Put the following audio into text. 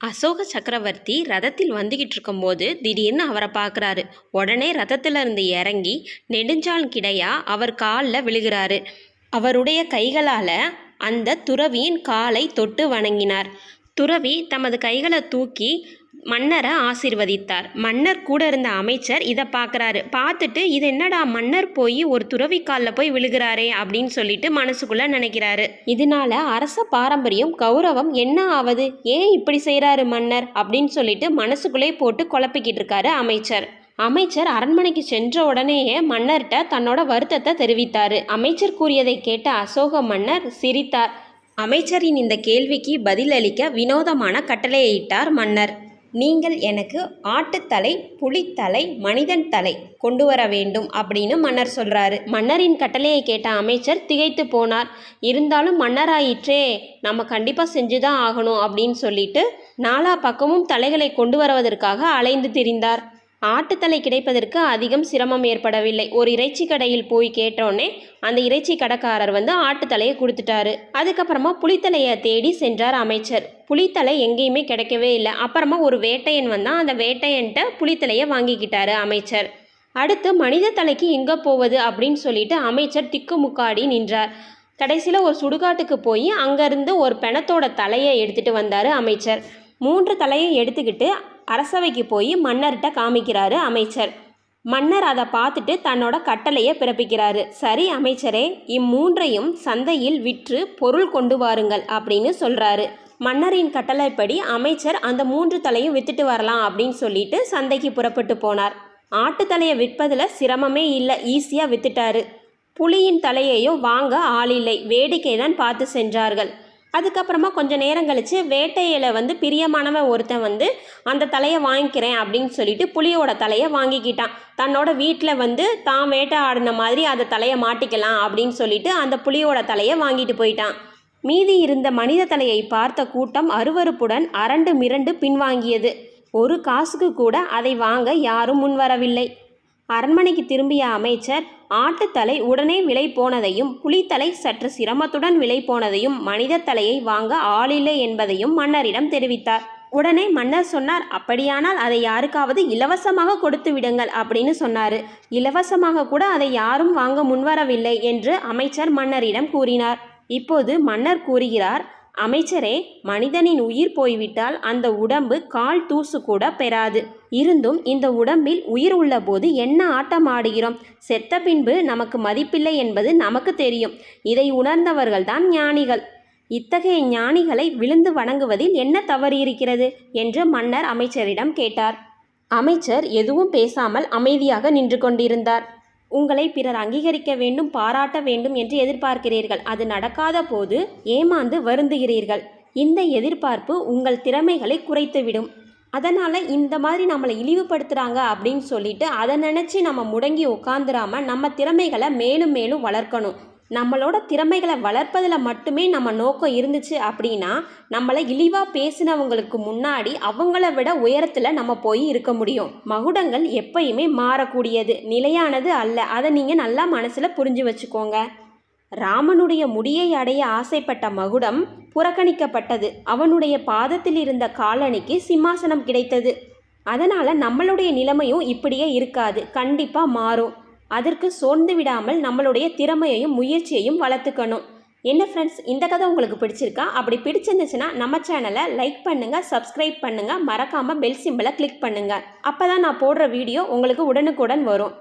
அசோக சக்கரவர்த்தி ரதத்தில் வந்துகிட்டு இருக்கும்போது திடீர்னு அவரை பார்க்குறாரு. உடனே ரதத்துல இருந்து இறங்கி நெடுஞ்சான் கிடையா அவர் காலில் விழுகிறாரு. அவருடைய கைகளால் அந்த துறவியின் காலை தொட்டு வணங்கினார். துறவி தமது கைகளை தூக்கி மன்னரை ஆசீர்வதித்தார். மன்னர் கூட இருந்த அமைச்சர் இதை பார்க்குறாரு. பார்த்துட்டு இது என்னடா மன்னர் போய் ஒரு துறவி காலில் போய் விழுகிறாரே அப்படின்னு சொல்லிட்டு மனசுக்குள்ளே நினைக்கிறாரு. இதனால அரச பாரம்பரியம் கௌரவம் என்ன ஆவது, ஏன் இப்படி செய்கிறாரு மன்னர் அப்படின்னு சொல்லிட்டு மனசுக்குள்ளே போட்டு குழப்பிக்கிட்டு இருக்காரு அமைச்சர். அமைச்சர் அரண்மனைக்கு சென்ற உடனேயே மன்னர்கிட்ட தன்னோட வருத்தத்தை தெரிவித்தார். அமைச்சர் கூறியதை கேட்ட அசோக மன்னர் சிரித்தார். அமைச்சரின் இந்த கேள்விக்கு பதிலளிக்க வினோதமான கட்டளையிட்டார் மன்னர். நீங்கள் எனக்கு ஆட்டுத்தலை, புலித்தலை, மனிதன் தலை கொண்டு வர வேண்டும் அப்படின்னு மன்னர் சொல்கிறாரு. மன்னரின் கட்டளையை கேட்ட அமைச்சர் திகைத்து போனார். இருந்தாலும் மன்னராயிற்றே, நம்ம கண்டிப்பாக செஞ்சுதான் ஆகணும் அப்படின்னு சொல்லிட்டு நாலா பக்கமும் தலைகளை கொண்டு வருவதற்காக அலைந்து திரிந்தார். ஆட்டுத்தலை கிடைப்பதற்கு அதிகம் சிரமம் ஏற்படவில்லை. ஒரு இறைச்சி கடையில் போய் கேட்டோன்னே அந்த இறைச்சி கடைக்காரர் ஆட்டுத்தலையை கொடுத்துட்டாரு. அதுக்கப்புறமா புலித்தலையை தேடி சென்றார் அமைச்சர். புலித்தலை எங்கேயுமே கிடைக்கவே இல்லை. அப்புறமா ஒரு வேட்டையன் வந்தான். அந்த வேட்டையன்ட்ட புலித்தலையை வாங்கிக்கிட்டாரு அமைச்சர். அடுத்து மனித தலைக்கு எங்கே போவது அப்படின்னு சொல்லிட்டு அமைச்சர் திக்குமுக்காடி நின்றார். கடைசியில் ஒரு சுடுகாட்டுக்கு போய் அங்கேருந்து ஒரு பிணத்தோட தலையை எடுத்துகிட்டு வந்தார் அமைச்சர். 3 தலையை எடுத்துக்கிட்டு அரசவைக்கு போய் மன்னர்கிட்ட காமிக்கிறாரு அமைச்சர். மன்னர் அதை பார்த்துட்டு தன்னோட கட்டளையை பிறப்பிக்கிறாரு. சரி அமைச்சரே, இம்மூன்றையும் சந்தையில் விற்று பொருள் கொண்டு வாருங்கள் அப்படின்னு சொல்கிறாரு. மன்னரின் கட்டளைப்படி அமைச்சர் அந்த 3 தலையும் விற்றுட்டு வரலாம் அப்படின்னு சொல்லிட்டு சந்தைக்கு புறப்பட்டு போனார். ஆட்டுத்தலையை விற்பதில் சிரமமே இல்லை, ஈஸியாக விற்றுட்டாரு. புலியின் தலையையும் வாங்க ஆள் இல்லை, வேடிக்கை தான் பார்த்து சென்றார்கள். அதுக்கப்புறமா கொஞ்சம் நேரம் கழித்து வேட்டையில் பிரியமானவன் ஒருத்தன் அந்த தலையை வாங்கிக்கிறேன் அப்படின்னு சொல்லிட்டு புலியோட தலையை வாங்கிக்கிட்டான். தன்னோட வீட்டில் தான் வேட்டை ஆடின மாதிரி அந்த தலையை மாட்டிக்கலாம் அப்படின்னு சொல்லிட்டு அந்த புலியோட தலையை வாங்கிட்டு போயிட்டான். மீதி இருந்த மனித தலையை பார்த்த கூட்டம் அருவருப்புடன் அரண்டு மிரண்டு பின்வாங்கியது. ஒரு காசுக்கு கூட அதை வாங்க யாரும் முன்வரவில்லை. அரண்மனைக்கு திரும்பிய அமைச்சர் ஆட்டுத்தலை உடனே விலை போனதையும் புலித்தலை சற்று சிரமத்துடன் விலை போனதையும் மனித தலையை வாங்க ஆளில்லை என்பதையும் மன்னரிடம் தெரிவித்தார். உடனே மன்னர் சொன்னார், அப்படியானால் அதை யாருக்காவது இலவசமாக கொடுத்து விடுங்கள் அப்படின்னு சொன்னார். இலவசமாக கூட அதை யாரும் வாங்க முன்வரவில்லை என்று அமைச்சர் மன்னரிடம் கூறினார். இப்போது மன்னர் கூறுகிறார், அமைச்சரே, மனிதனின் உயிர் போய்விட்டால் அந்த உடம்பு கால் தூசு கூட பெறாது. இருந்தும் இந்த உடம்பில் உயிர் உள்ள போது என்ன ஆட்டம் ஆடுகிறோம். செத்த பின்பு நமக்கு மதிப்பில்லை என்பது நமக்கு தெரியும். இதை உணர்ந்தவர்கள்தான் ஞானிகள். இத்தகைய ஞானிகளை விழுந்து வணங்குவதில் என்ன தவறு இருக்கிறது என்று மன்னர் அமைச்சரிடம் கேட்டார். அமைச்சர் எதுவும் பேசாமல் அமைதியாக நின்று கொண்டிருந்தார். உங்களை பிறர் அங்கீகரிக்க வேண்டும், பாராட்ட வேண்டும் என்று எதிர்பார்க்கிறீர்கள். அது நடக்காத போது ஏமாந்து வருந்துகிறீர்கள். இந்த எதிர்பார்ப்பு உங்கள் திறமைகளை குறைத்துவிடும். அதனால் இந்த மாதிரி நம்மளை இழிவுபடுத்துகிறாங்க அப்படின்னு சொல்லிட்டு அதை நினச்சி நம்ம முடங்கி உட்காந்துராமல் நம்ம திறமைகளை மேலும் மேலும் வளர்க்கணும். நம்மளோட திறமைகளை வளர்ப்பதில் மட்டுமே நம்ம நோக்கம் இருந்துச்சு அப்படின்னா நம்மளை இழிவாக பேசினவங்களுக்கு முன்னாடி அவங்கள விட உயரத்தில் நம்ம போய் இருக்க முடியும். மகுடங்கள் எப்பயுமே மாறக்கூடியது, நிலையானது அல்ல. அதை நீங்கள் நல்லா மனசில் புரிஞ்சு வச்சுக்கோங்க. ராமனுடைய முடியை அடைய ஆசைப்பட்ட மகுடம் புறக்கணிக்கப்பட்டது. அவனுடைய பாதத்தில் இருந்த காலணிக்கு சிம்மாசனம் கிடைத்தது. அதனால் நம்மளுடைய நிலைமையும் இப்படியே இருக்காது, கண்டிப்பாக மாறும். அதற்கு சோர்ந்து விடாமல் நம்மளுடைய திறமையையும் முயற்சியையும் வளர்த்துக்கணும். என்ன ஃப்ரெண்ட்ஸ், இந்த கதை உங்களுக்கு பிடிச்சிருக்கா? அப்படி பிடிச்சிருந்துச்சுன்னா நம்ம சேனலை லைக் பண்ணுங்கள், சப்ஸ்கிரைப் பண்ணுங்கள், மறக்காமல் பெல் சிம்பிளை கிளிக் பண்ணுங்கள். அப்போ தான் நான் போடுற வீடியோ உங்களுக்கு உடனுக்குடன் வரும்.